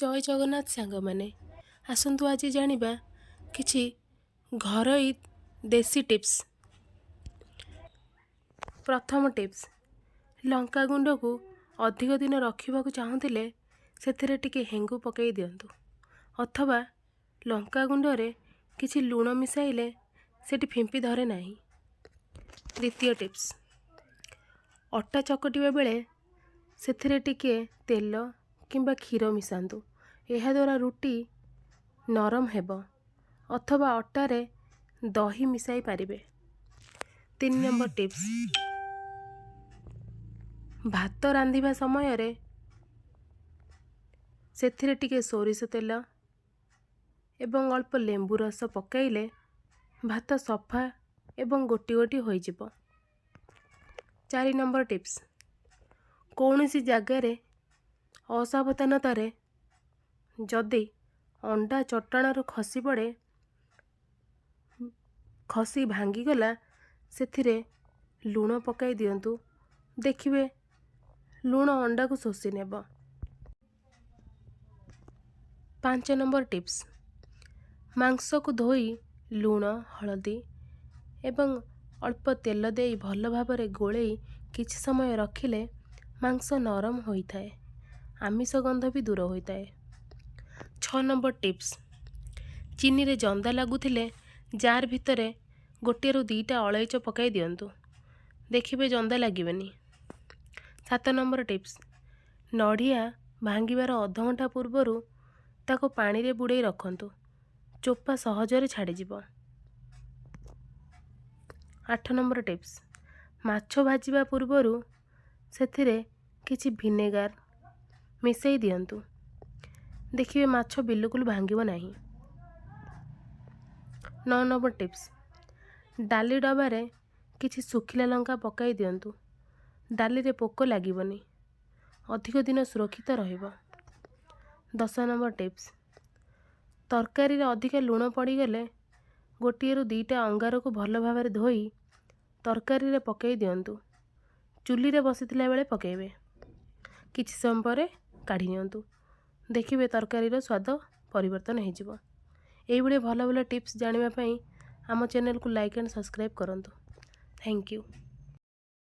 जय जगन्नाथ सांग मैंने आसतु आज जानिबा किछि घरोई देसी टिप्स। प्रथम टिप्स, लंका गुंड को अधिक दिन रखा चाहूले से टिके हेंगु पकई दिंतु अथवा लंका गुंडरे किछि लुण मिसाइले सेठी फिंपी धरे नाही। द्वितीय टिप्स, अटा चकटिबा बेले सेथिरे टिके तेल किंबा क्षीर मिसांतु, यह द्वारा रुटी नरम हेबो अथवा अटारे दही मिसाई पारिबे। 3 नंबर टिप्स, भात रांधिबा समय रे सेथिरे टिके सोरिष तेल एवं अल्प लेंबू रस पकाइले भात सफा एवं गोटी गोटी होई जिवो। 4 नंबर टिप्स, कौनसी जगार असावधानतार जदि अंडा चट्टाणरू खसी पड़े खसी भांगीगला से लुण पकाई दिंतु, देखिए लुण अंडा को शोषि नेब। 5 नंबर टिप्स, मांस को धोई लुण हलदी एवं अल्प तेल दे भल भाव गोलई किछि समय रखिले मांस नरम होता है, आमिष गंध भी दूर होता है। 6 नंबर टिप्स, चीनी रे जंदा लगुथिले जार भितरे गोटे रु 2टा अलैच पकाई दिंतु, देखिए जंदा लगे। 7 नंबर टिप्स, नड़िया भांगिबार अध घंटा पूर्वर ताको पानी रे बुड़े रखंतु, चोपा सहजरे छाड़ी जिवो। 8 नंबर टिप्स, माछ भाजिबा पूर्वर सेथिरे किछि विनेगार मिसई दियंतु, देखिए माछ बिल्कुल भांगिबो नाही। 9 नंबर टिप्स, डाली डबारे किछि सुखिला लंका पकाई दियंतु, डाली रे पोक लागिबोनी, अधिक दिन सुरक्षित रहिबो। 10 नंबर टिप्स, तरकारी रे अधिक लुण पड़ीगले गोटे रु 2टा अंगार को भल भाव धोई तरकारी रे पकाई दियंतु, चुली रे बसिथिला बेले पकाइबे, किछि समय पर काढ़ी नियंतु, देखिए तरकारी स्वाद परिवर्तन हो जिवो। एई भले भल भल टिप्स जानिबा पई आम चैनल को लाइक एंड सब्सक्राइब करंतु। Thank you.